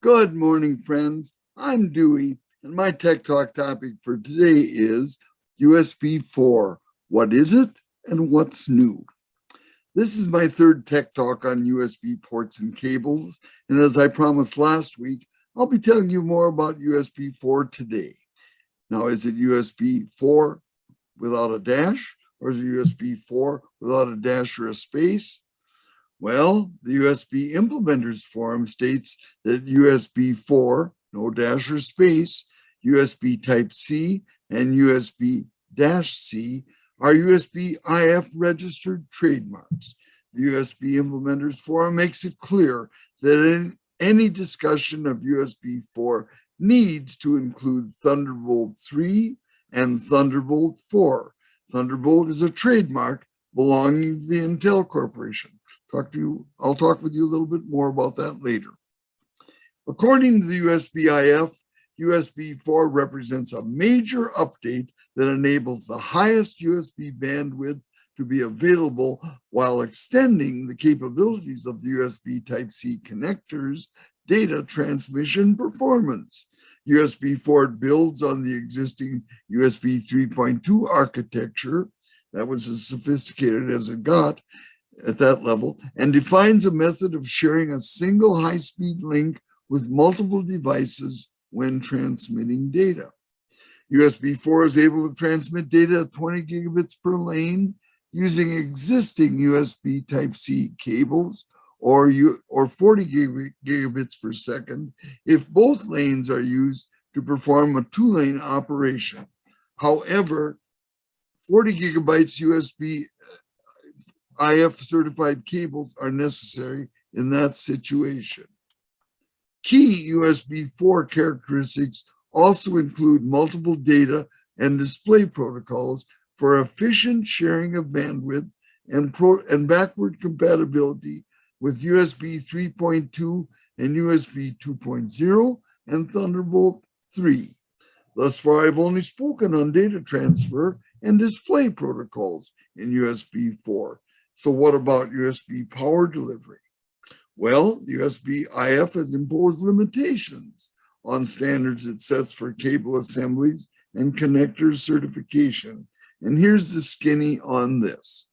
Good morning, friends. I'm Dewey, and my Tech Talk topic for today is USB 4. What is it and what's new? This is my third Tech Talk on USB ports and cables, and as I promised last week, I'll be telling you more about USB 4 today. Now, is it USB 4 without a dash, or is it USB 4 without a dash or a space? Well, the USB Implementers Forum states that USB 4, no dash or space, USB Type-C, and USB-C are USB IF registered trademarks. The USB Implementers Forum makes it clear that any discussion of USB 4 needs to include Thunderbolt 3 and Thunderbolt 4. Thunderbolt is a trademark belonging to the Intel Corporation. I'll talk with you a little bit more about that later. According to the USB-IF, USB 4 represents a major update that enables the highest USB bandwidth to be available while extending the capabilities of the USB Type-C connectors' data transmission performance. USB 4 builds on the existing USB 3.2 architecture, that was as sophisticated as it got, at that level, and defines a method of sharing a single high-speed link with multiple devices when transmitting data. USB 4 is able to transmit data at 20 gigabits per lane using existing USB Type-C cables or 40 gigabits per second if both lanes are used to perform a two-lane operation. However, 40 gigabytes USB IF certified cables are necessary in that situation. Key USB 4 characteristics also include multiple data and display protocols for efficient sharing of bandwidth and backward compatibility with USB 3.2 and USB 2.0 and Thunderbolt 3. Thus far, I've only spoken on data transfer and display protocols in USB 4. So what about USB power delivery? Well, the USB IF has imposed limitations on standards it sets for cable assemblies and connectors certification. And here's the skinny on this.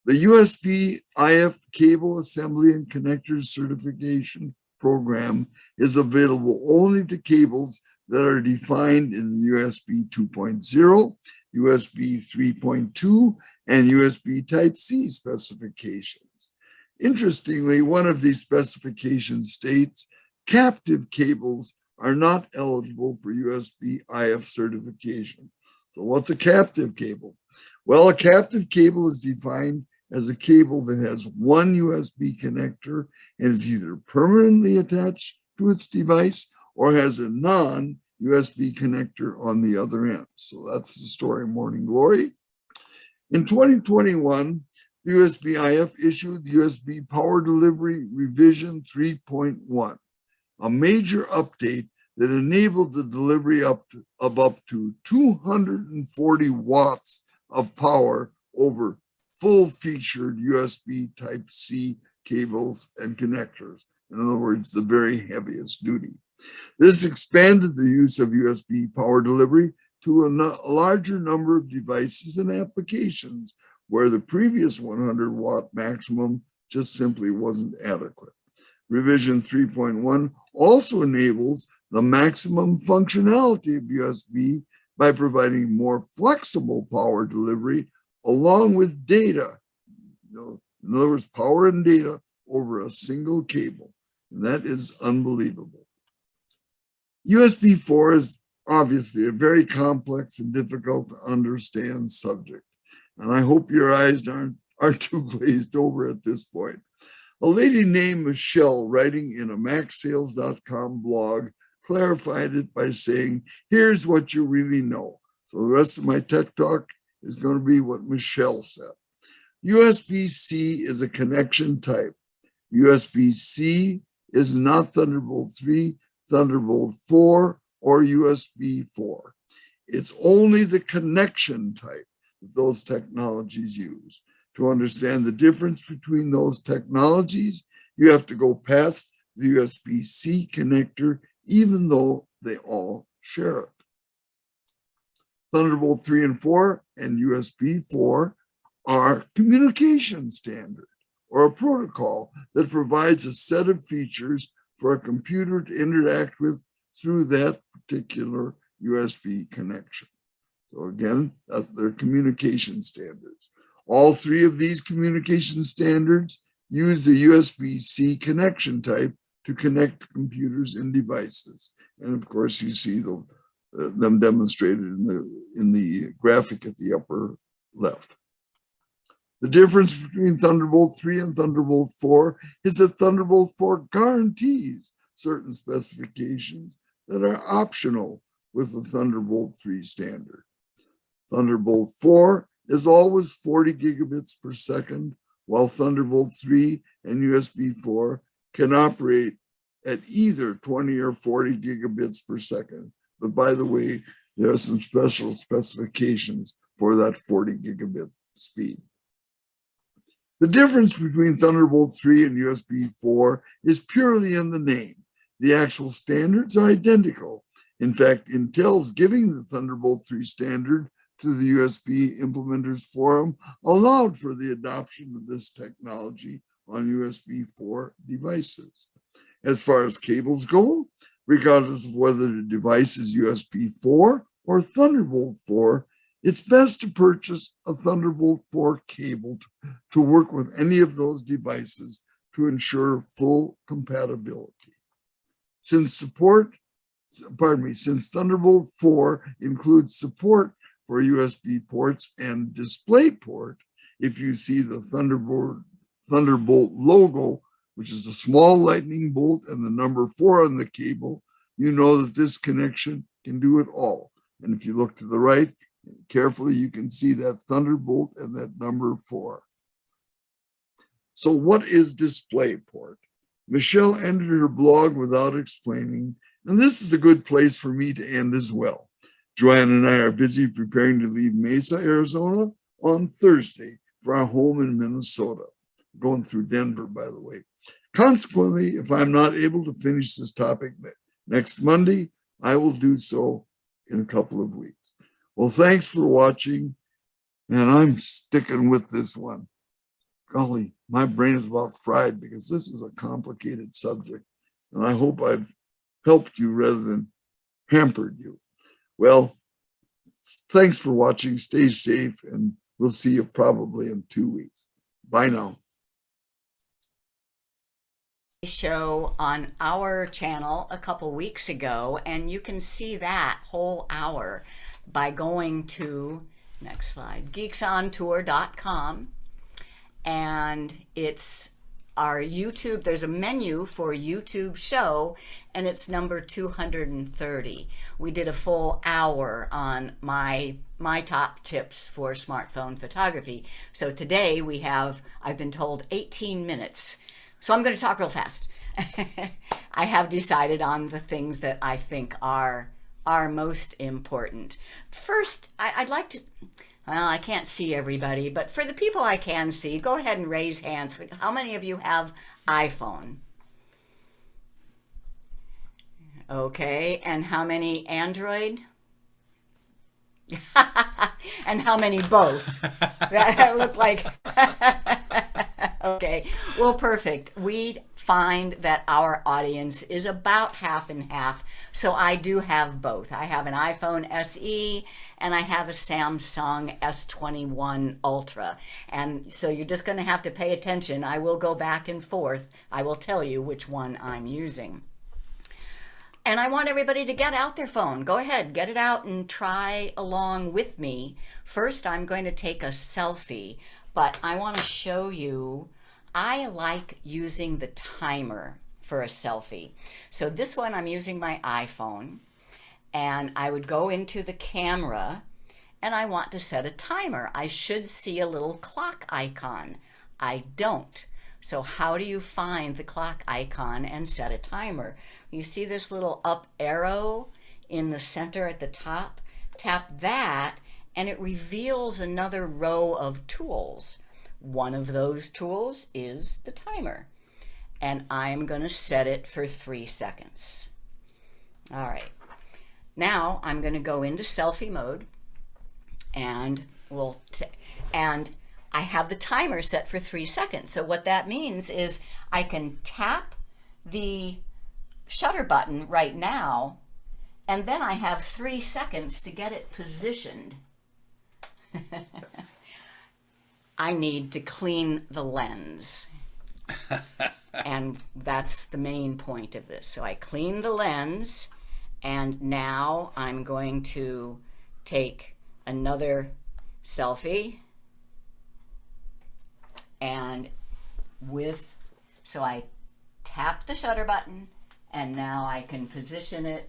The USB IF cable assembly and connectors certification program is available only to cables that are defined in the USB 2.0, USB 3.2, and USB Type-C specifications. Interestingly, one of these specifications states captive cables are not eligible for USB IF certification. So what's a captive cable? Well, a captive cable is defined as a cable that has one USB connector and is either permanently attached to its device or has a non-USB connector on the other end. So that's the story, Morning Glory. In 2021, the USB IF issued USB Power Delivery Revision 3.1, a major update that enabled the delivery of up to 240 watts of power over full-featured USB Type-C cables and connectors. In other words, the very heaviest duty. This expanded the use of USB power delivery to a larger number of devices and applications where the previous 100-watt maximum just simply wasn't adequate. Revision 3.1 also enables the maximum functionality of USB by providing more flexible power delivery along with data. In other words, power and data over a single cable. And that is unbelievable. USB 4 is obviously a very complex and difficult to understand subject. And I hope your eyes aren't too glazed over at this point. A lady named Michelle, writing in a MacSales.com blog, clarified it by saying, here's what you really know. So the rest of my tech talk is going to be what Michelle said. USB-C is a connection type. USB-C is not Thunderbolt 3, Thunderbolt 4, or USB 4. It's only the connection type that those technologies use. To understand the difference between those technologies, you have to go past the USB-C connector, even though they all share it. Thunderbolt 3 and 4 and USB 4 are communication standard, or a protocol that provides a set of features for a computer to interact with through that particular USB connection. So again, that's their communication standards. All three of these communication standards use the USB-C connection type to connect computers and devices. And of course, you see them demonstrated in the graphic at the upper left. The difference between Thunderbolt 3 and Thunderbolt 4 is that Thunderbolt 4 guarantees certain specifications that are optional with the Thunderbolt 3 standard. Thunderbolt 4 is always 40 gigabits per second, while Thunderbolt 3 and USB 4 can operate at either 20 or 40 gigabits per second. But by the way, there are some special specifications for that 40 gigabit speed. The difference between Thunderbolt 3 and USB 4 is purely in the name. The actual standards are identical. In fact, Intel's giving the Thunderbolt 3 standard to the USB Implementers Forum allowed for the adoption of this technology on USB 4 devices. As far as cables go, regardless of whether the device is USB 4 or Thunderbolt 4, it's best to purchase a Thunderbolt 4 cable to work with any of those devices to ensure full compatibility. Since Thunderbolt 4 includes support for USB ports and DisplayPort, if you see the Thunderbolt logo, which is a small lightning bolt and the number 4 on the cable, you know that this connection can do it all. And if you look to the right carefully, you can see that Thunderbolt and that number 4. So what is DisplayPort? Michelle ended her blog without explaining, and this is a good place for me to end as well. Joanne and I are busy preparing to leave Mesa, Arizona on Thursday for our home in Minnesota. Going through Denver, by the way. Consequently, if I'm not able to finish this topic next Monday, I will do so in a couple of weeks. Well, thanks for watching, and I'm sticking with this one. Golly, my brain is about fried because this is a complicated subject, and I hope I've helped you rather than hampered you. Well, thanks for watching. Stay safe, and we'll see you probably in 2 weeks. Bye now. Show on our channel a couple weeks ago, and you can see that whole hour by going to, next slide, geeksontour.com, and it's our YouTube. There's a menu for YouTube show, and it's number 230. We did a full hour on my top tips for smartphone photography. So today we have, I've been told, 18 minutes. So I'm going to talk real fast. I have decided on the things that I think are most important. First, I'd like to, well, I can't see everybody, but for the people I can see, go ahead and raise hands. How many of you have iPhone? Okay, and how many Android? And how many both? That looked like... Okay, well, perfect. We find that our audience is about half and half, so I do have both. I have an iPhone SE and I have a Samsung S21 Ultra, and so you're just going to have to pay attention. I will go back and forth. I will tell you which one I'm using. And I want everybody to get out their phone. Go ahead, get it out and try along with me. First, I'm going to take a selfie, but I want to show you, I like using the timer for a selfie. So this one, I'm using my iPhone, and I would go into the camera, and I want to set a timer. I should see a little clock icon. I don't. So how do you find the clock icon and set a timer? You see this little up arrow in the center at the top? Tap that, and it reveals another row of tools. One of those tools is the timer. and I'm going to set it for 3 seconds. All right. Now I'm going to go into selfie mode, and I have the timer set for 3 seconds. So what that means is I can tap the shutter button right now, and then I have 3 seconds to get it positioned. I need to clean the lens. And that's the main point of this. So I clean the lens, and now I'm going to take another selfie. And so I tap the shutter button, and now I can position it.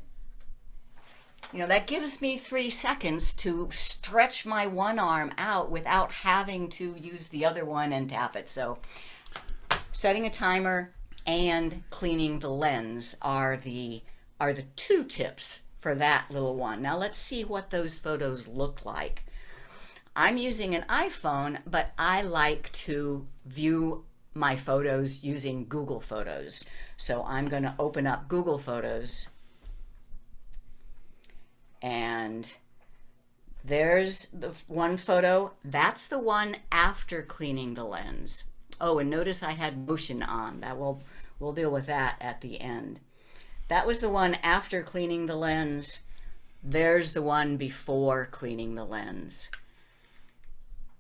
You know, that gives me 3 seconds to stretch my one arm out without having to use the other one and tap it. So setting a timer and cleaning the lens are the 2 tips for that little one. Now let's see what those photos look like. I'm using an iPhone, but I like to view my photos using Google Photos. So I'm going to open up Google Photos, and there's the one photo. That's the one after cleaning the lens. Oh, and notice I had motion on. We'll deal with that at the end. That was the one after cleaning the lens. There's the one before cleaning the lens.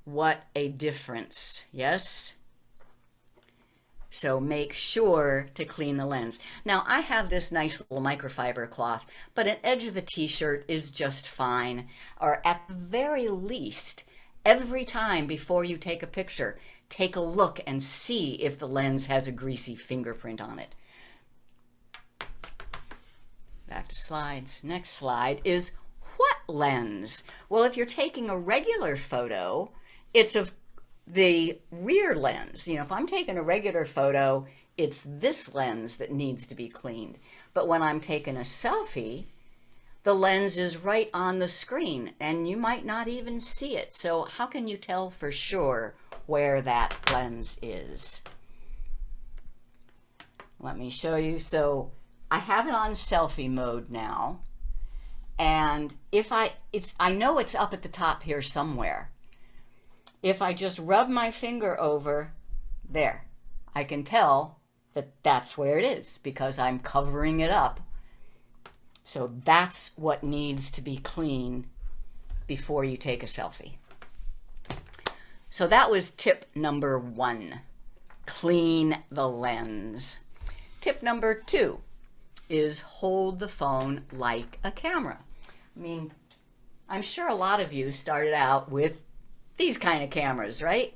What a difference, yes? So make sure to clean the lens. Now I have this nice little microfiber cloth, but an edge of a t-shirt is just fine. Or at the very least, every time before you take a picture, take a look and see if the lens has a greasy fingerprint on it. Back to slides. Next slide is what lens? Well, if you're taking a regular photo, it's of the rear lens. You know, if I'm taking a regular photo, it's this lens that needs to be cleaned. But when I'm taking a selfie, the lens is right on the screen and you might not even see it. So how can you tell for sure where that lens is? Let me show you. So I have it on selfie mode now, and I know it's up at the top here somewhere. If I just rub my finger over there, I can tell that that's where it is because I'm covering it up. So that's what needs to be cleaned before you take a selfie. So that was tip number 1, clean the lens. Tip number 2 is hold the phone like a camera. I mean, I'm sure a lot of you started out with these kind of cameras, right?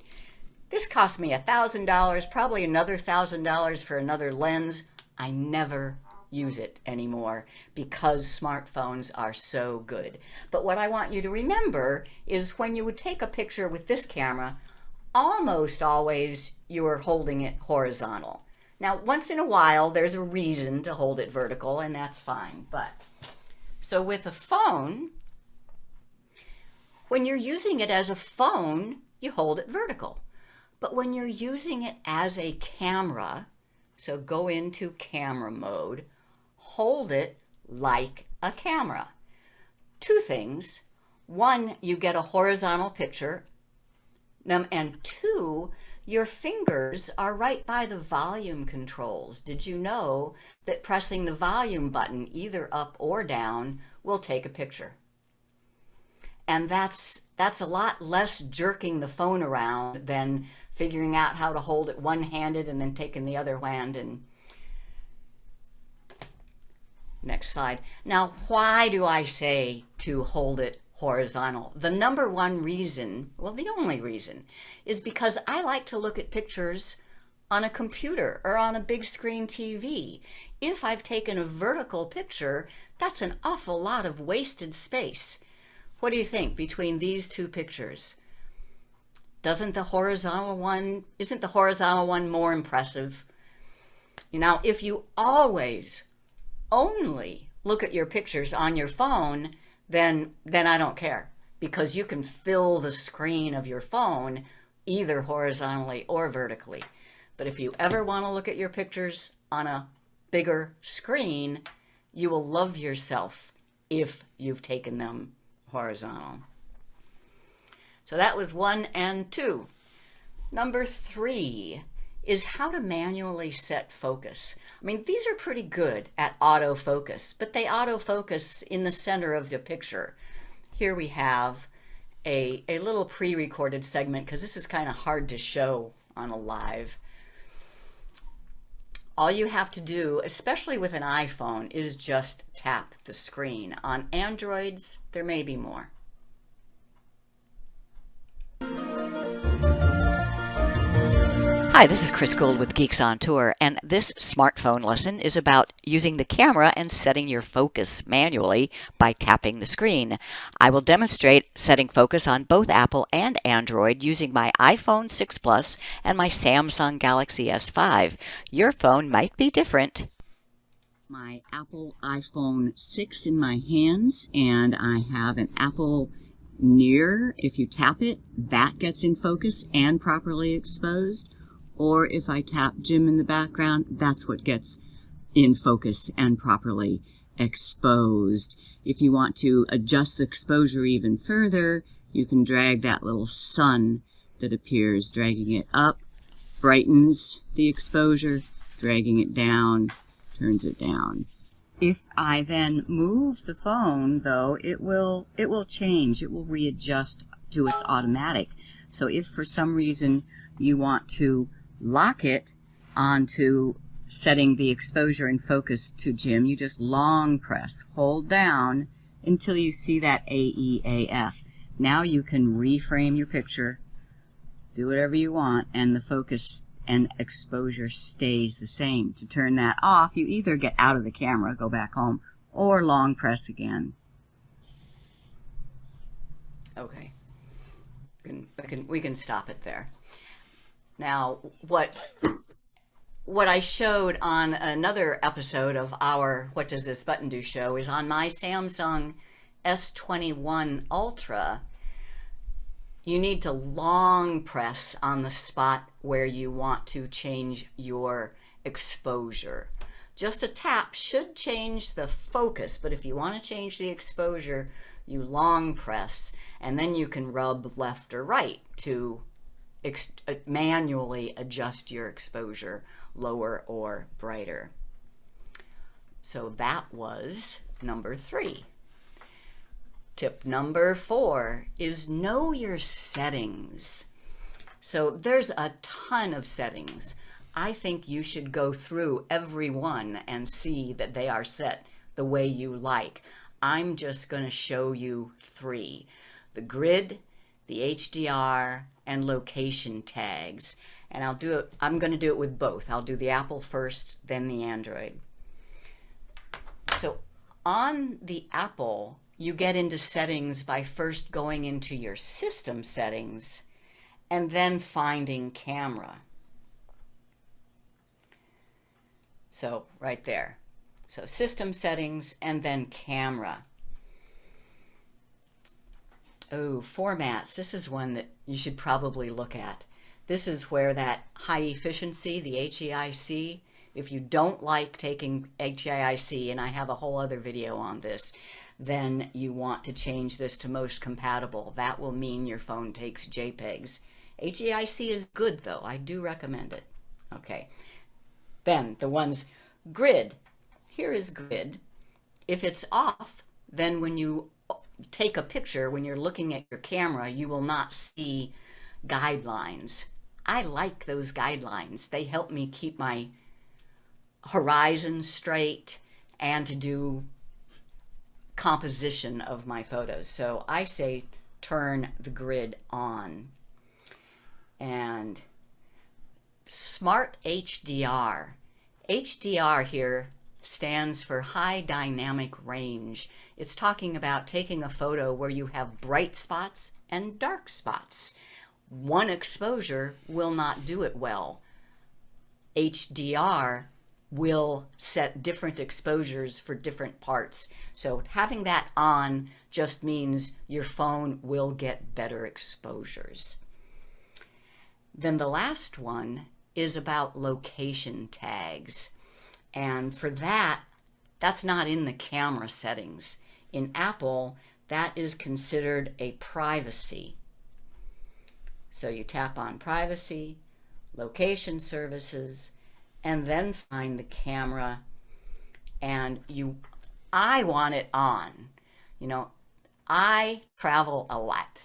This cost me $1,000, probably another $1,000 for another lens. I never use it anymore because smartphones are so good. But what I want you to remember is when you would take a picture with this camera, almost always you are holding it horizontal. Now, once in a while, there's a reason to hold it vertical, and that's fine. But so with a phone, when you're using it as a phone, you hold it vertical. But when you're using it as a camera, so go into camera mode, hold it like a camera. 2 things. 1, you get a horizontal picture. And 2, your fingers are right by the volume controls. Did you know that pressing the volume button, either up or down, will take a picture? And that's a lot less jerking the phone around than figuring out how to hold it one-handed and then taking the other hand. And next slide. Now, why do I say to hold it horizontal? The number 1 reason, well, the only reason, is because I like to look at pictures on a computer or on a big screen TV. If I've taken a vertical picture, that's an awful lot of wasted space. What do you think between these 2 pictures? Isn't the horizontal one more impressive? You know, if you always only look at your pictures on your phone, then I don't care, because you can fill the screen of your phone either horizontally or vertically. But if you ever want to look at your pictures on a bigger screen, you will love yourself if you've taken them horizontal. So that was 1 and 2. Number 3 is how to manually set focus. I mean, these are pretty good at autofocus, but they autofocus in the center of the picture. Here we have a little pre-recorded segment because this is kind of hard to show on a live. All you have to do, especially with an iPhone, is just tap the screen. On Androids, there may be more. Hi, this is Chris Guld with Geeks on Tour, and this smartphone lesson is about using the camera and setting your focus manually by tapping the screen. I will demonstrate setting focus on both Apple and Android using my iPhone 6 Plus and my Samsung Galaxy S5. Your phone might be different. My Apple iPhone 6 in my hands, and I have an Apple Near. If you tap it, that gets in focus and properly exposed. Or if I tap Jim in the background, that's what gets in focus and properly exposed. If you want to adjust the exposure even further, you can drag that little sun that appears. Dragging it up brightens the exposure, dragging it down turns it down. If I then move the phone, though, it will change. It will readjust to its automatic. So if for some reason you want to lock it onto setting the exposure and focus to Jim, you just long press, hold down until you see that AEAF. Now you can reframe your picture, do whatever you want, and the focus and exposure stays the same. To turn that off, you either get out of the camera, go back home, or long press again. Okay, we can stop it there. Now, what I showed on another episode of our What Does This Button Do show is on my Samsung S21 Ultra. You need to long press on the spot where you want to change your exposure. Just a tap should change the focus, but if you want to change the exposure, you long press, and then you can rub left or right to manually adjust your exposure, lower or brighter. So that was number 3. Tip number 4 is know your settings. So there's a ton of settings. I think you should go through every one and see that they are set the way you like. I'm just going to show you 3. The grid, the HDR, and location tags. And I'm going to do it with both. I'll do the Apple first, then the Android. So on the Apple, you get into settings by first going into your system settings and then finding camera. So right there. So system settings and then camera. Oh, formats. This is one that you should probably look at. This is where that high efficiency, the HEIC, if you don't like taking HEIC, and I have a whole other video on this, then you want to change this to most compatible. That will mean your phone takes JPEGs. HEIC is good though. I do recommend it. Okay. Then the ones, grid. Here is grid. If it's off, then when you take a picture, when you're looking at your camera, you will not see guidelines. I like those guidelines. They help me keep my horizon straight and to do composition of my photos. So I say turn the grid on. And Smart HDR. HDR here stands for high dynamic range. It's talking about taking a photo where you have bright spots and dark spots. One exposure will not do it well. HDR will set different exposures for different parts. So having that on just means your phone will get better exposures. Then the last one is about location tags. And for that, that's not in the camera settings. In Apple, that is considered a privacy. So you tap on privacy, location services, and then find the camera, and I want it on. You know, I travel a lot,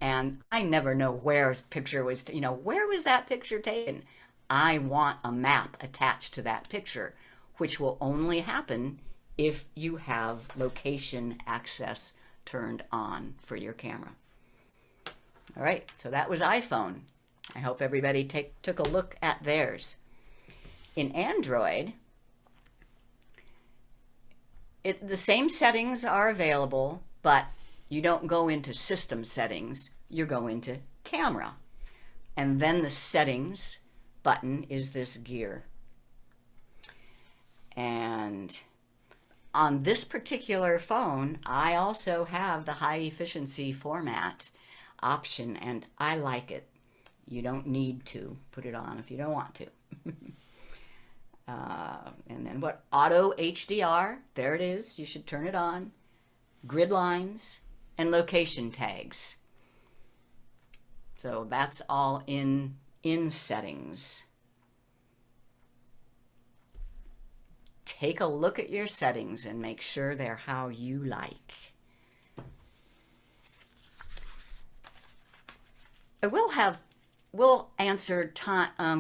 and I never know where a picture was, where was that picture taken? I want a map attached to that picture, which will only happen if you have location access turned on for your camera. All right, so that was iPhone. I hope everybody took a look at theirs. In Android, the same settings are available, but you don't go into system settings, you go into camera. And then the settings button is this gear. And on this particular phone, I also have the high efficiency format option, and I like it. You don't need to put it on if you don't want to. And then what? Auto HDR, there it is. You should turn it on. Grid lines and location tags. So that's all in settings. Take a look at your settings and make sure they're how you like. We'll answer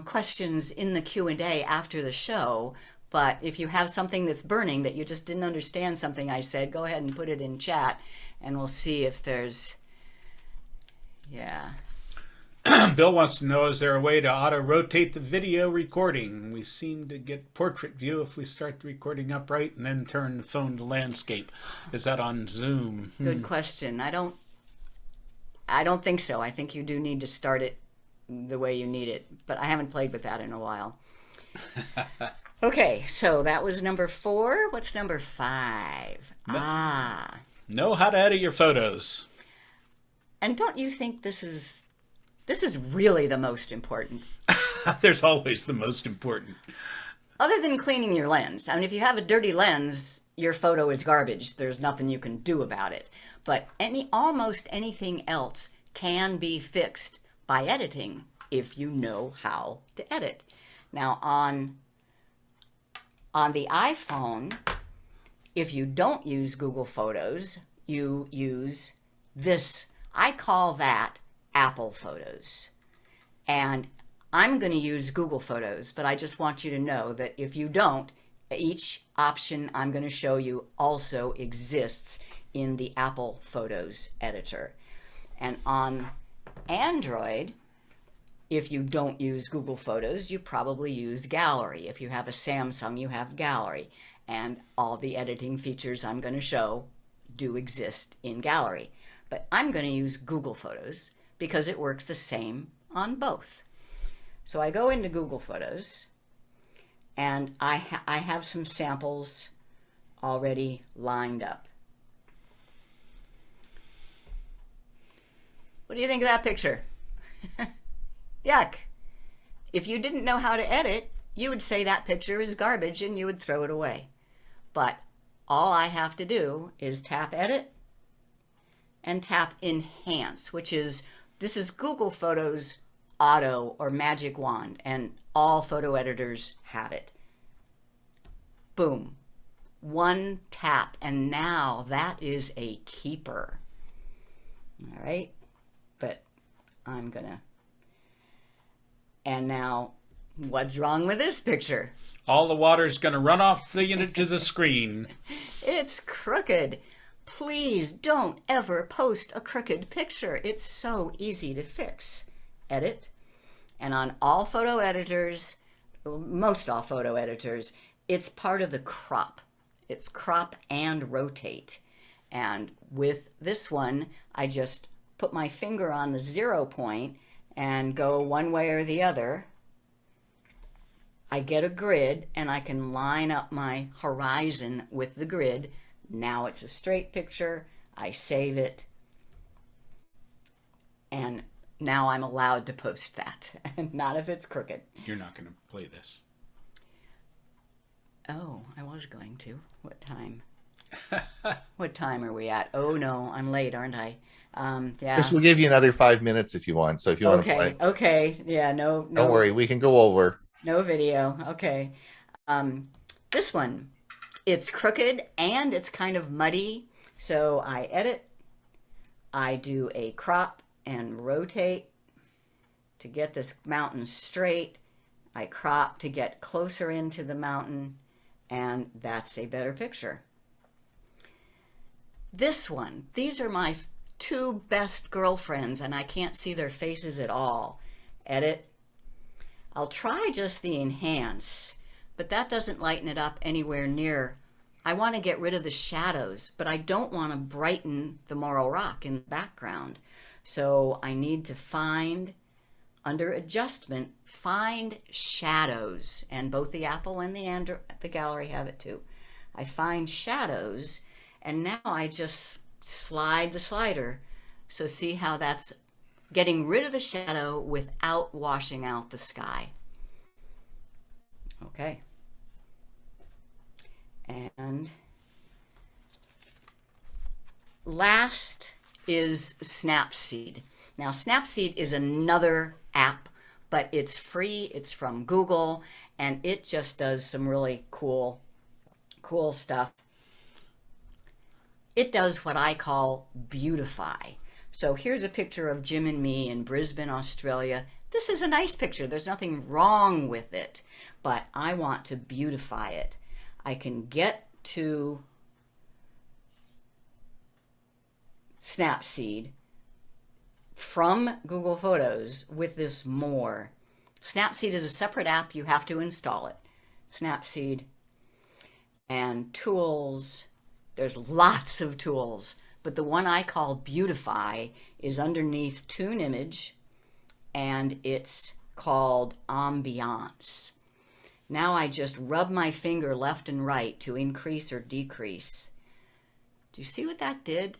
questions in the Q&A after the show, but if you have something that's burning that you just didn't understand something I said, go ahead and put it in chat and we'll see if there's, yeah. Bill wants to know, is there a way to auto-rotate the video recording? We seem to get portrait view if we start the recording upright and then turn the phone to landscape. Is that on Zoom? Good question. I don't think so. I think you do need to start it the way you need it, but I haven't played with that in a while. Okay, so that was number 4. What's number 5? Know how to edit your photos. And don't you think this is really the most important? There's always the most important. Other than cleaning your lens. I mean, if you have a dirty lens, your photo is garbage. There's nothing you can do about it. But almost anything else can be fixed by editing if you know how to edit. Now on the iPhone, if you don't use Google Photos, you use this. I call that Apple Photos. And I'm going to use Google Photos, but I just want you to know that if you don't, each option I'm going to show you also exists in the Apple Photos editor. And on Android, if you don't use Google Photos, you probably use Gallery. If you have a Samsung, you have Gallery. And all the editing features I'm going to show do exist in Gallery. But I'm going to use Google Photos because it works the same on both. So I go into Google Photos, and I have some samples already lined up. What do you think of that picture? Yuck. If you didn't know how to edit, you would say that picture is garbage and you would throw it away. But all I have to do is tap Edit and tap Enhance, this is Google Photos Auto or Magic Wand, and all photo editors have it. Boom. One tap, and now that is a keeper. All right, but I'm gonna. And now, what's wrong with this picture? All the water's going to run off into the screen. It's crooked. Please don't ever post a crooked picture. It's so easy to fix. Edit. And on all photo editors, most all photo editors, it's part of the crop. It's crop and rotate. And with this one, I just put my finger on the 0 point and go one way or the other. I get a grid and I can line up my horizon with the grid. Now it's a straight picture. I save it. And now I'm allowed to post that. Not if it's crooked. You're not going to play this. Oh, I was going to. What time? What time are we at? Oh no, I'm late, aren't I? Yeah. Chris, we'll give you another 5 minutes if you want. So if you want to play. Okay. Yeah, no. Don't worry, we can go over. No video. Okay. This one, it's crooked and it's kind of muddy. So I edit. I do a crop and rotate to get this mountain straight. I crop to get closer into the mountain, and that's a better picture. This one, these are my two best girlfriends, and I can't see their faces at all. Edit. I'll try just the enhance, but that doesn't lighten it up anywhere near. I want to get rid of the shadows, but I don't want to brighten the Moral Rock in the background. So I need to find, under adjustment, find shadows. And both the Apple and the gallery have it too. I find shadows, and now I just slide the slider. So see how that's getting rid of the shadow without washing out the sky. Okay. And last is Snapseed. Now Snapseed is another app, but it's free. It's from Google, and it just does some really cool stuff. It does what I call beautify. So here's a picture of Jim and me in Brisbane, Australia. This is a nice picture. There's nothing wrong with it, but I want to beautify it. I can get to Snapseed from Google Photos with this more. Snapseed is a separate app. You have to install it. Snapseed and tools. There's lots of tools, but the one I call Beautify is underneath Tune Image, and it's called Ambiance. Now I just rub my finger left and right to increase or decrease. Do you see what that did?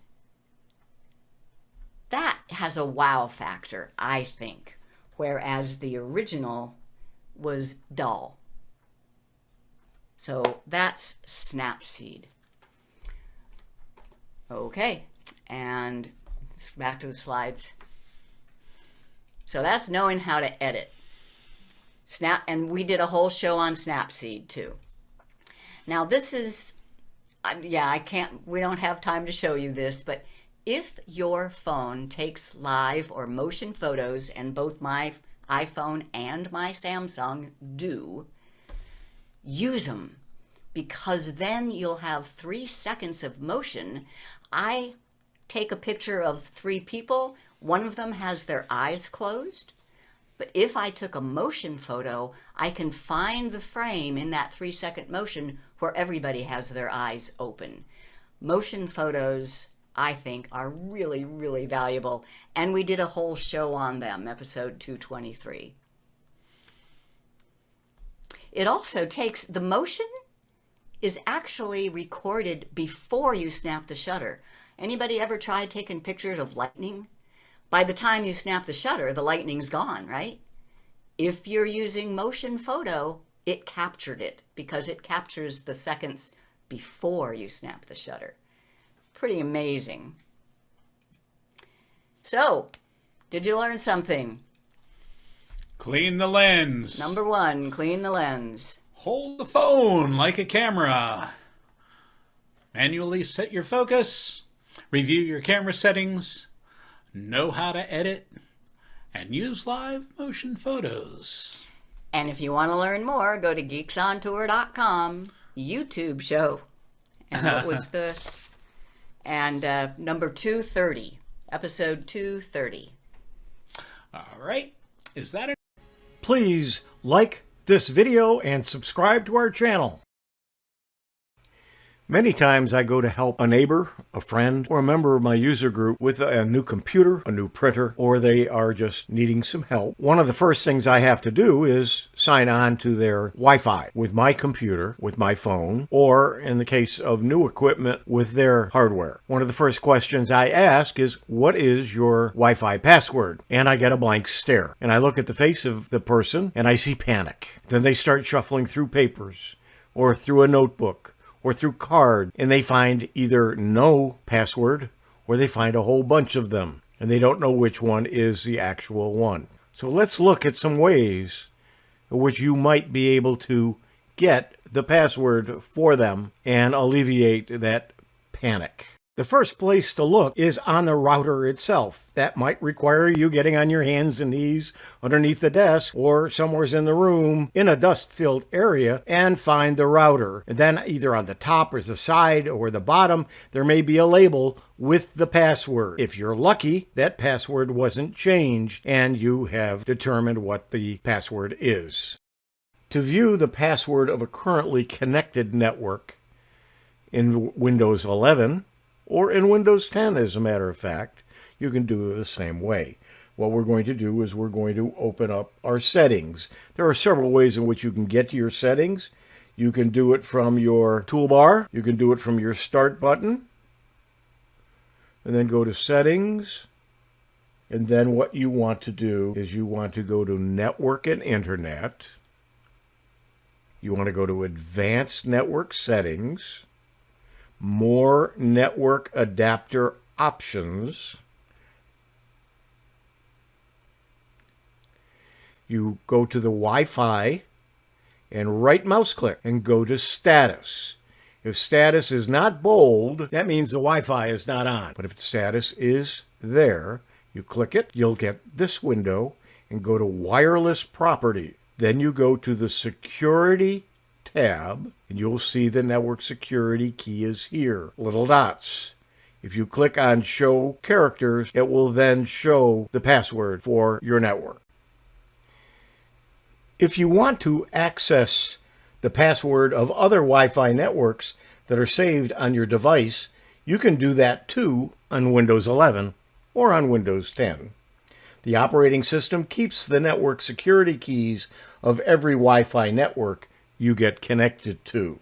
That has a wow factor, I think, whereas the original was dull. So that's Snapseed. Okay, and back to the slides. So that's knowing how to edit. And we did a whole show on Snapseed too. Now this is, we don't have time to show you this, but if your phone takes live or motion photos, and both my iPhone and my Samsung do, use them, because then you'll have 3 seconds of motion. I take a picture of 3 people. One of them has their eyes closed. But if I took a motion photo, I can find the frame in that 3-second motion where everybody has their eyes open. Motion photos, I think, are really, really valuable. And we did a whole show on them, episode 223. It also takes, the motion is actually recorded before you snap the shutter. Anybody ever tried taking pictures of lightning? By the time you snap the shutter, the lightning's gone, right? If you're using motion photo, it captured it because it captures the seconds before you snap the shutter. Pretty amazing. So, did you learn something? Clean the lens. Number 1, clean the lens. Hold the phone like a camera. Manually set your focus. Review your camera settings. Know how to edit. And use live motion photos. And if you want to learn more, go to geeksontour.com, YouTube show. And what was the... And number 230, episode 230. All right. Is that it? Please like this video and subscribe to our channel. Many times I go to help a neighbor, a friend, or a member of my user group with a new computer, a new printer, or they are just needing some help. One of the first things I have to do is sign on to their Wi-Fi with my computer, with my phone, or in the case of new equipment, with their hardware. One of the first questions I ask is, what is your Wi-Fi password? And I get a blank stare. And I look at the face of the person and I see panic. Then they start shuffling through papers or through a notebook or through card, and they find either no password or they find a whole bunch of them, and they don't know which one is the actual one. So let's look at some ways in which you might be able to get the password for them and alleviate that panic. The first place to look is on the router itself. That might require you getting on your hands and knees underneath the desk or somewhere in the room in a dust-filled area and find the router. And then either on the top or the side or the bottom, there may be a label with the password. If you're lucky, that password wasn't changed and you have determined what the password is. To view the password of a currently connected network in Windows 11, or in Windows 10, as a matter of fact, you can do it the same way. What we're going to do is we're going to open up our settings. There are several ways in which you can get to your settings. You can do it from your toolbar. You can do it from your start button. And then go to settings. And then what you want to do is you want to go to network and internet. You want to go to advanced network settings. More network adapter options. You go to the Wi-Fi and right mouse click and go to status. If status is not bold, that means the Wi-Fi is not on. But if the status is there, you click it, you'll get this window and go to wireless property. Then you go to the security tab, and you'll see the network security key is here, little dots. If you click on show characters, it will then show the password for your network. If you want to access the password of other Wi-Fi networks that are saved on your device, you can do that too on Windows 11 or on Windows 10. The operating system keeps the network security keys of every Wi-Fi network you get connected to.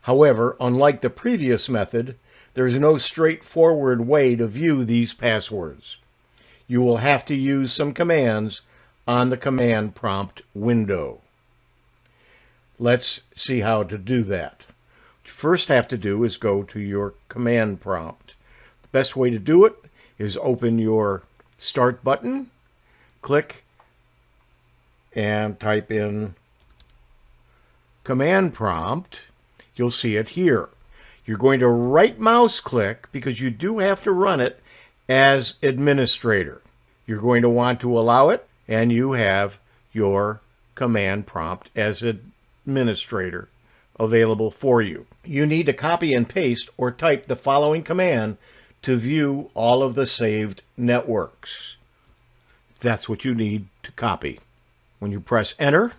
However, unlike the previous method, there is no straightforward way to view these passwords. You will have to use some commands on the command prompt window. Let's see how to do that. What you first have to do is go to your command prompt. The best way to do it is open your start button, click, and type in command prompt. You'll see it here. You're going to right mouse click because you do have to run it as administrator. You're going to want to allow it, and you have your command prompt as administrator available for you. You need to copy and paste or type the following command to view all of the saved networks. That's what you need to copy. When you press enter,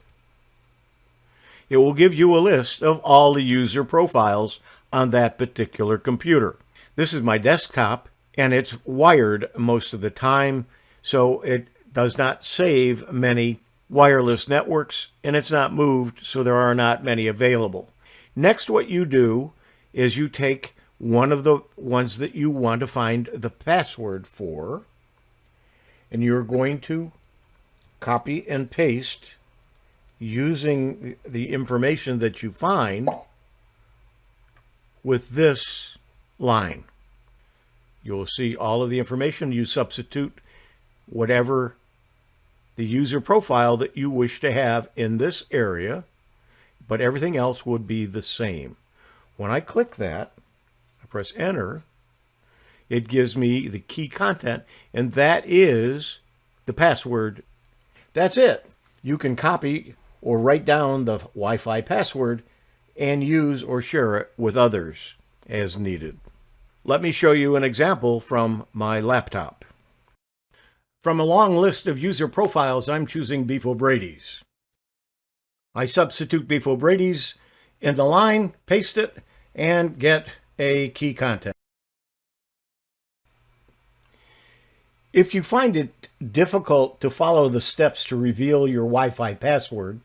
it will give you a list of all the user profiles on that particular computer. This is my desktop, and it's wired most of the time, so it does not save many wireless networks, and it's not moved, so there are not many available. Next, what you do is you take one of the ones that you want to find the password for, and you're going to copy and paste using the information that you find with this line. You'll see all of the information. You substitute whatever the user profile that you wish to have in this area, but everything else would be the same. When I click that, I press enter, it gives me the key content, and that is the password. That's it. You can copy or write down the Wi-Fi password and use or share it with others as needed. Let me show you an example from my laptop. From a long list of user profiles, I'm choosing 𝐓𝐅𝐒. I substitute 𝐓𝐅𝐒 in the line, paste it, and get a key content. If you find it difficult to follow the steps to reveal your Wi-Fi password,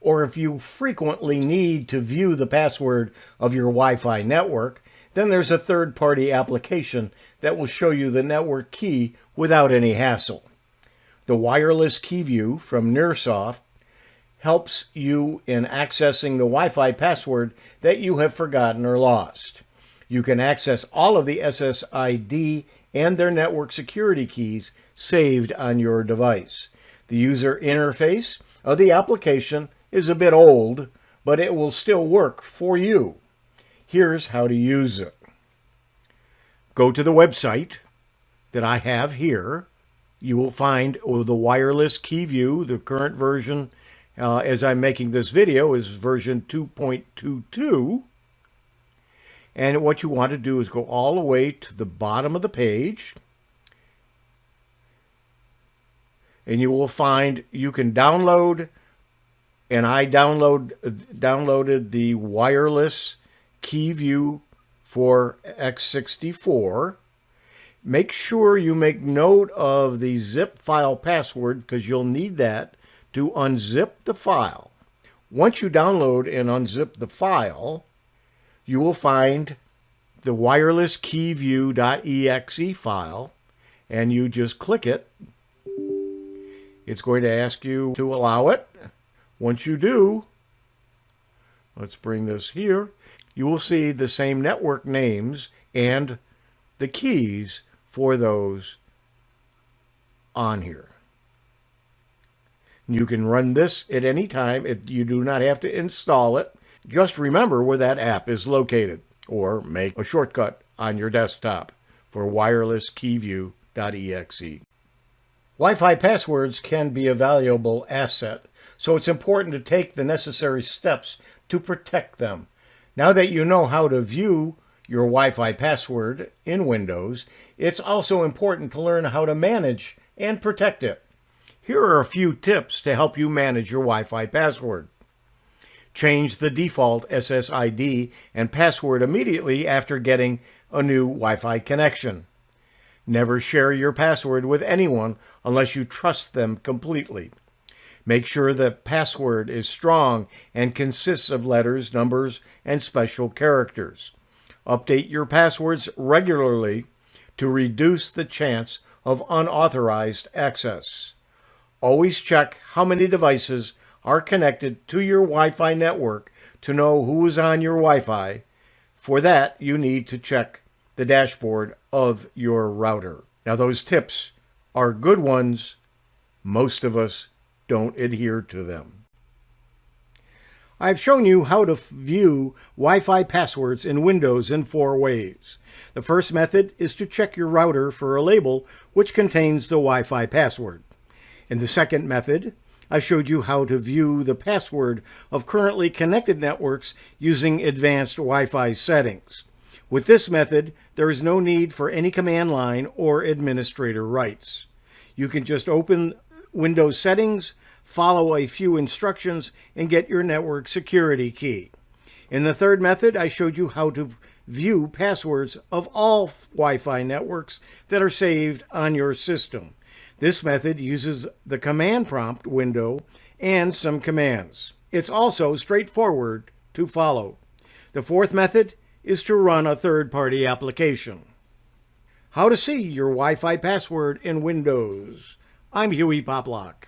or if you frequently need to view the password of your Wi-Fi network, then there's a third-party application that will show you the network key without any hassle. The Wireless Key View from Nearsoft helps you in accessing the Wi-Fi password that you have forgotten or lost. You can access all of the SSID and their network security keys saved on your device. The user interface of the application is a bit old, but it will still work for you. Here's how to use it. Go to the website that I have here. You will find the Wireless Key View. The current version, as I'm making this video, is version 2.22. And what you want to do is go all the way to the bottom of the page. And you will find you can download, and I downloaded the Wireless Key View for x64. Make sure you make note of the zip file password because you'll need that to unzip the file. Once you download and unzip the file, you will find the wireless 𝐓𝐼𝑍.exe file, and you just click it. It's going to ask you to allow it. Once you do, let's bring this here, you will see the same network names and the keys for those on here. You can run this at any time. You do not have to install it. Just remember where that app is located, or make a shortcut on your desktop for wireless 𝐓𝐼𝑍.exe. Wi-Fi passwords can be a valuable asset, so it's important to take the necessary steps to protect them. Now that you know how to view your Wi-Fi password in Windows, it's also important to learn how to manage and protect it. Here are a few tips to help you manage your Wi-Fi password. Change the default SSID and password immediately after getting a new Wi-Fi connection. Never share your password with anyone unless you trust them completely. Make sure the password is strong and consists of letters, numbers, and special characters. Update your passwords regularly to reduce the chance of unauthorized access. Always check how many devices are connected to your Wi-Fi network to know who is on your Wi-Fi. For that, you need to check the dashboard of your router. Now, those tips are good ones. Most of us don't adhere to them. I've shown you how to view Wi-Fi passwords in Windows in 4 ways. The first method is to check your router for a label which contains the Wi-Fi password. In the second method, I showed you how to view the password of currently connected networks using advanced Wi-Fi settings. With this method, there is no need for any command line or administrator rights. You can just open Windows settings, follow a few instructions, and get your network security key. In the third method, I showed you how to view passwords of all Wi-Fi networks that are saved on your system. This method uses the command prompt window and some commands. It's also straightforward to follow. The fourth method is to run a third-party application. How to see your Wi-Fi password in Windows. I'm Hewie Poplock.